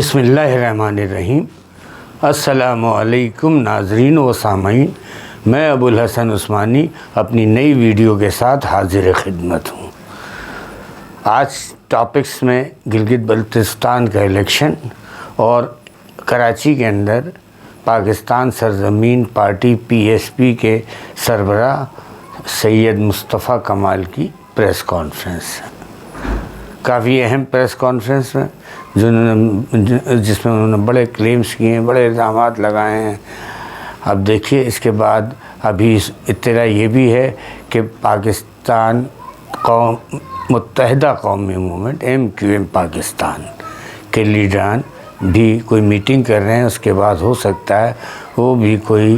بسم اللہ الرحمن الرحیم۔ السلام علیکم ناظرین و سامعین، میں ابوالحسن عثمانی اپنی نئی ویڈیو کے ساتھ حاضر خدمت ہوں۔ آج ٹاپکس میں گلگت بلتستان کا الیکشن اور کراچی کے اندر پاکستان سرزمین پارٹی PSP کے سربراہ سید مصطفیٰ کمال کی پریس کانفرنس ہے۔ کافی اہم پریس کانفرنس میں جس میں انہوں نے بڑے کلیمز کیے ہیں، بڑے الزامات لگائے ہیں۔ اب دیکھیے اس کے بعد ابھی اطلاع یہ بھی ہے کہ پاکستان متحدہ قومی موومنٹ MQM پاکستان کے لیڈران بھی کوئی میٹنگ کر رہے ہیں۔ اس کے بعد ہو سکتا ہے وہ بھی کوئی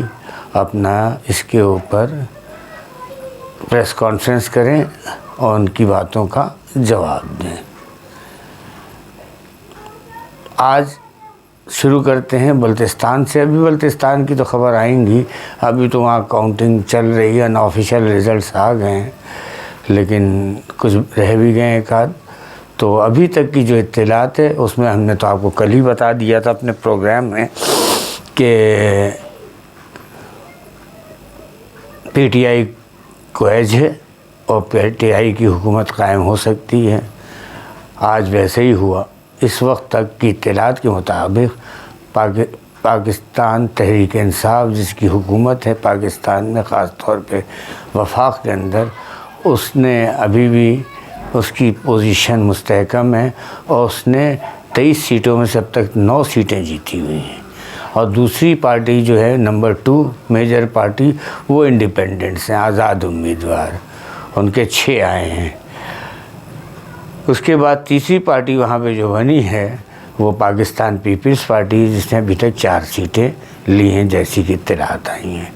اپنا اس کے اوپر پریس کانفرنس کریں اور ان کی باتوں کا جواب دیں۔ آج شروع کرتے ہیں بلتستان سے۔ ابھی بلتستان کی تو خبر آئیں گی، ابھی تو وہاں کاؤنٹنگ چل رہی ہے، آفیشیل ریزلٹس آ گئے ہیں، لیکن کچھ رہ بھی گئے ایک آدھ۔ تو ابھی تک کی جو اطلاعات ہے اس میں ہم نے تو آپ کو کل ہی بتا دیا تھا اپنے پروگرام میں کہ PTI کو ایج ہے اور PTI کی حکومت قائم ہو سکتی ہے۔ آج ویسے ہی ہوا۔ اس وقت تک کی اطلاعات کے مطابق پاکستان تحریک انصاف جس کی حکومت ہے پاکستان میں، خاص طور پہ وفاق کے اندر، اس نے ابھی بھی اس کی پوزیشن مستحکم ہے اور اس نے 23 سیٹوں میں سے اب تک 9 سیٹیں جیتی ہوئی ہیں۔ اور دوسری پارٹی جو ہے نمبر 2 میجر پارٹی، وہ انڈیپینڈنٹس ہیں، آزاد امیدوار، ان کے 6 آئے ہیں۔ اس کے بعد تیسری پارٹی وہاں پہ جو بنی ہے وہ پاکستان پیپلز پارٹی، جس نے ابھی تک 4 سیٹیں لی ہیں جیسی کہ اطلاعات آئی ہیں۔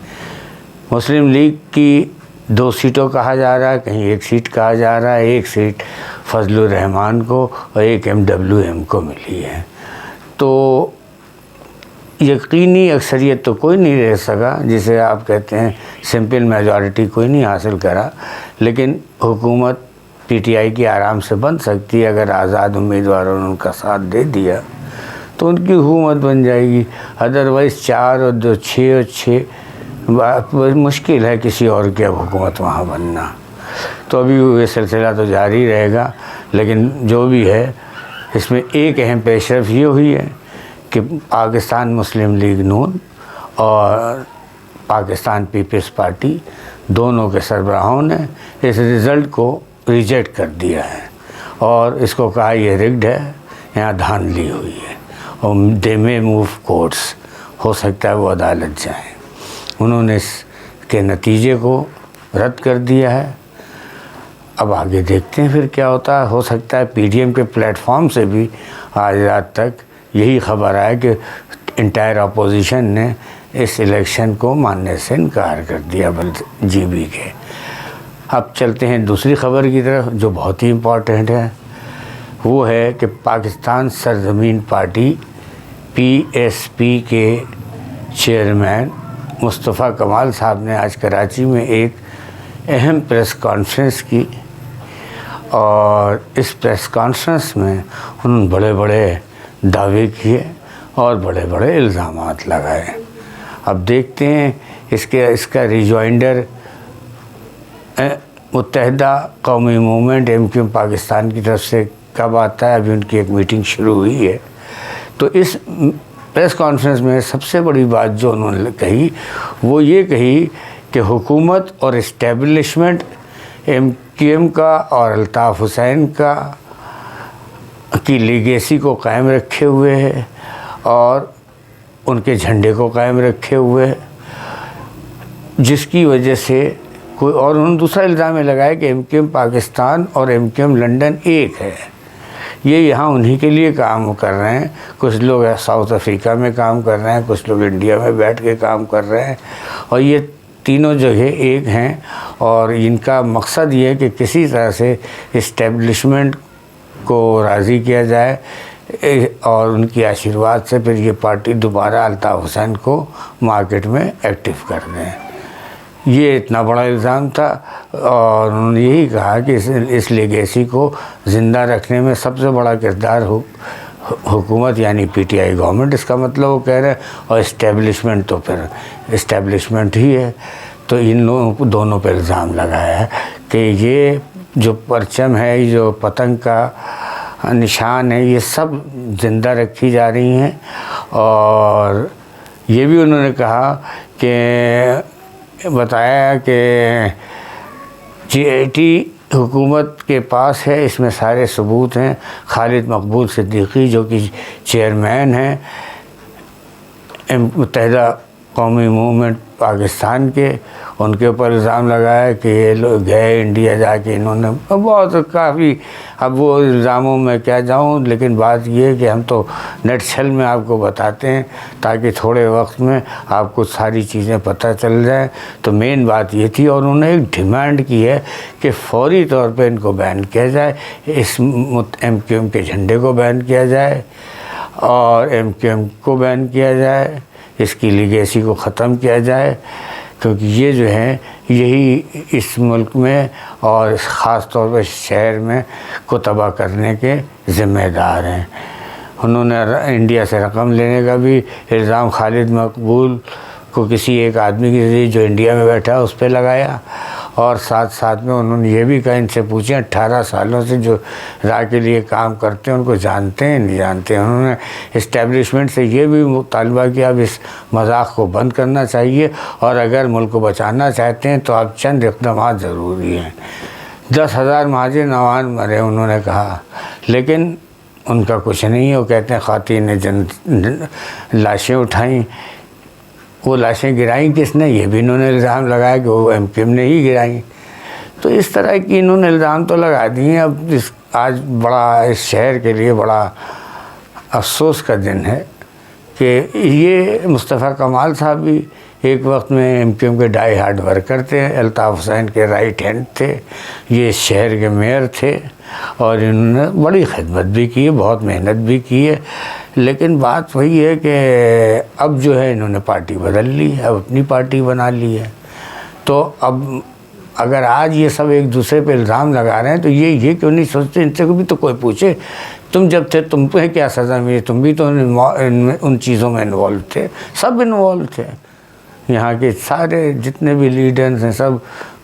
مسلم لیگ کی 2 سیٹوں کہا جا رہا ہے، کہیں 1 سیٹ کہا جا رہا ہے، 1 سیٹ فضل الرحمان کو اور 1 MWM کو ملی ہے۔ تو یقینی اکثریت تو کوئی نہیں رہ سکا، جسے آپ کہتے ہیں سمپل میجورٹی کوئی نہیں حاصل کرا، لیکن حکومت PTI کی آرام سے بن سکتی ہے۔ اگر آزاد امیدواروں نے ان کا ساتھ دے دیا تو ان کی حکومت بن جائے گی۔ ادروائز 4 اور 2 6 اور 6 مشکل ہے کسی اور کی اب حکومت وہاں بننا۔ تو ابھی یہ سلسلہ تو جاری رہے گا، لیکن جو بھی ہے اس میں ایک اہم پیش رفت یہ ہوئی ہے کہ پاکستان مسلم لیگ نون اور پاکستان پیپلز پارٹی دونوں کے سربراہوں نے اس رزلٹ کو ریجیکٹ کر دیا ہے اور اس کو کہا یہ رگڈ ہے، یہاں دھاندلی ہوئی ہے اور دے میں موو کورٹس، ہو سکتا ہے وہ عدالت جائیں۔ انہوں نے اس کے نتیجے کو رد کر دیا ہے۔ اب آگے دیکھتے ہیں پھر کیا ہوتا ہے۔ ہو سکتا ہے PDM کے پلیٹ فارم سے بھی آج رات تک یہی خبر آئے کہ انٹائر اپوزیشن نے اس الیکشن کو ماننے سے انکار کر دیا GB کے۔ اب چلتے ہیں دوسری خبر کی طرف جو بہت ہی امپورٹنٹ ہے، وہ ہے کہ پاکستان سرزمین پارٹی PSP کے چیئرمین مصطفیٰ کمال صاحب نے آج کراچی میں ایک اہم پریس کانفرنس کی اور اس پریس کانفرنس میں انہوں نے بڑے بڑے دعوے کیے اور بڑے بڑے الزامات لگائے۔ اب دیکھتے ہیں اس کا ریجوائنڈر متحدہ قومی موومنٹ MQM پاکستان کی طرف سے کب آتا ہے۔ ابھی ان کی ایک میٹنگ شروع ہوئی ہے۔ تو اس پریس کانفرنس میں سب سے بڑی بات جو انہوں نے کہی وہ یہ کہی کہ حکومت اور اسٹیبلشمنٹ MQM کا اور الطاف حسین کی لیگیسی کو قائم رکھے ہوئے ہے اور ان کے جھنڈے کو قائم رکھے ہوئے ہے، جس کی وجہ سے کوئی اور انہوں نے دوسرا الزام لگایا کہ MQM پاکستان اور MQM لنڈن ایک ہے۔ یہ یہاں انہی کے لیے کام کر رہے ہیں، کچھ لوگ ساؤتھ افریقہ میں کام کر رہے ہیں، کچھ لوگ انڈیا میں بیٹھ کے کام کر رہے ہیں، اور یہ تینوں جگہ ایک ہیں اور ان کا مقصد یہ ہے کہ کسی طرح سے اسٹیبلشمنٹ کو راضی کیا جائے اور ان کی آشیرواد سے پھر یہ پارٹی دوبارہ الطاف حسین کو مارکیٹ میں ایکٹیو کر دیں۔ یہ اتنا بڑا الزام تھا اور انہوں نے یہی کہا کہ اس لیگیسی کو زندہ رکھنے میں سب سے بڑا کردار حکومت یعنی پی ٹی آئی گورنمنٹ اس کا مطلب وہ کہہ رہے ہیں، اور اسٹیبلشمنٹ تو پھر اسٹیبلشمنٹ ہی ہے۔ تو ان لوگوں کو دونوں پہ الزام لگایا ہے کہ یہ جو پرچم ہے، یہ جو پتنگ کا نشان ہے، یہ سب زندہ رکھی جا رہی ہیں۔ اور یہ بھی انہوں نے کہا کہ بتایا کہ GAT حکومت کے پاس ہے، اس میں سارے ثبوت ہیں۔ خالد مقبول صدیقی جو کہ چیئرمین ہیں متحدہ قومی موومنٹ پاکستان کے، ان کے اوپر الزام لگایا کہ یہ لوگ گئے انڈیا جا کے، انہوں نے بہت کافی، اب وہ الزاموں میں کیا جاؤں، لیکن بات یہ ہے کہ ہم تو نیٹ چھل میں آپ کو بتاتے ہیں تاکہ تھوڑے وقت میں آپ کو ساری چیزیں پتہ چل جائیں۔ تو مین بات یہ تھی، اور انہوں نے ایک ڈیمانڈ کی ہے کہ فوری طور پہ ان کو بین کیا جائے، اس MQM کے جھنڈے کو بین کیا جائے اور MQM کو بین کیا جائے، اس کی لیگیسی کو ختم کیا جائے، کیونکہ یہ جو ہیں یہی اس ملک میں اور خاص طور پہ شہر میں کو تباہ کرنے کے ذمہ دار ہیں۔ انہوں نے انڈیا سے رقم لینے کا بھی الزام خالد مقبول کو کسی ایک آدمی کے ذریعے جو انڈیا میں بیٹھا ہے اس پہ لگایا، اور ساتھ میں انہوں نے یہ بھی کہا، ان سے پوچھیں 18 سالوں سے جو راہ کے لیے کام کرتے ہیں ان کو جانتے ہیں نہیں جانتے ہیں۔ انہوں نے اسٹیبلشمنٹ سے یہ بھی مطالبہ کیا اب اس مذاق کو بند کرنا چاہیے، اور اگر ملک کو بچانا چاہتے ہیں تو اب چند اقدامات ضروری ہیں۔ 10,000 مہاجر نوان مرے انہوں نے کہا، لیکن ان کا کچھ نہیں ہے۔ وہ کہتے ہیں خواتین نے لاشیں اٹھائیں، وہ لاشیں گرائیں کس نے؟ یہ بھی انہوں نے الزام لگایا کہ وہ MQM نے ہی گرائیں۔ تو اس طرح کی انہوں نے الزام تو لگا دیے۔ اب آج بڑا اس شہر کے لیے بڑا افسوس کا دن ہے کہ یہ مصطفیٰ کمال صاحب بھی ایک وقت میں MQM کے ڈائی ہارڈ ورکر تھے، الطاف حسین کے رائٹ ہینڈ تھے، یہ شہر کے میئر تھے، اور انہوں نے بڑی خدمت بھی کی ہے، بہت محنت بھی کی ہے۔ لیکن بات وہی ہے کہ اب جو ہے انہوں نے پارٹی بدل لی ہے، اب اپنی پارٹی بنا لی ہے۔ تو اب اگر آج یہ سب ایک دوسرے پہ الزام لگا رہے ہیں تو یہ کیوں نہیں سوچتے، ان سے بھی تو کوئی پوچھے تم جب تھے تم پہ کیا سزا ملی، تم بھی تو ان چیزوں میں انوالو تھے، سب انوالو تھے۔ یہاں کے سارے جتنے بھی لیڈرز ہیں سب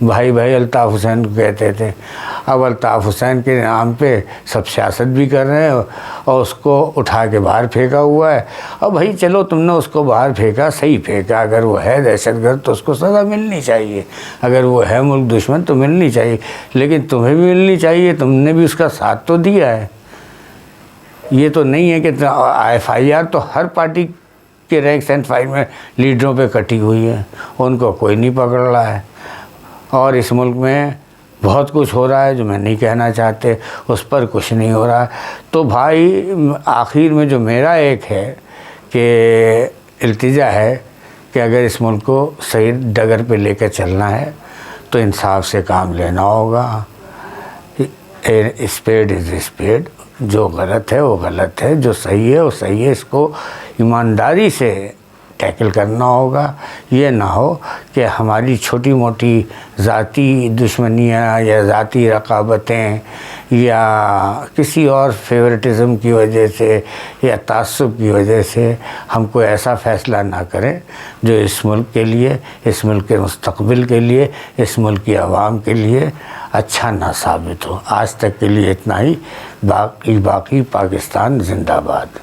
بھائی بھائی الطاف حسین کو کہتے تھے۔ اب الطاف حسین کے نام پہ سب سیاست بھی کر رہے ہیں اور اس کو اٹھا کے باہر پھینکا ہوا ہے۔ اور بھائی چلو تم نے اس کو باہر پھینکا، صحیح پھینکا، اگر وہ ہے دہشت گرد تو اس کو سزا ملنی چاہیے، اگر وہ ہے ملک دشمن تو ملنی چاہیے، لیکن تمہیں بھی ملنی چاہیے، تم نے بھی اس کا ساتھ تو دیا ہے۔ یہ تو نہیں ہے کہ FIR تو ہر پارٹی کے رینک اینڈ فائل میں لیڈروں پہ کٹی ہوئی ہے، ان کو کوئی نہیں پکڑ رہا ہے۔ اور اس ملک میں بہت کچھ ہو رہا ہے جو میں نہیں کہنا چاہتے، اس پر کچھ نہیں ہو رہا ہے۔ تو بھائی آخر میں جو میرا ایک ہے کہ التجا ہے کہ اگر اس ملک کو صحیح ڈگر پہ لے کے چلنا ہے تو انصاف سے کام لینا ہوگا۔ اسپیڈ از اسپیڈ، جو غلط ہے وہ غلط ہے، جو صحیح ہے وہ صحیح ہے، اس کو ایمانداری سے ٹیکل کرنا ہوگا۔ یہ نہ ہو کہ ہماری چھوٹی موٹی ذاتی دشمنیاں یا ذاتی رقابتیں یا کسی اور فیورٹزم کی وجہ سے یا تعصب کی وجہ سے ہم کوئی ایسا فیصلہ نہ کریں جو اس ملک کے لیے، اس ملک کے مستقبل کے لیے، اس ملک کی عوام کے لیے اچھا نہ ثابت ہو۔ آج تک کے لیے اتنا ہی۔ باقی پاکستان زندہ باد۔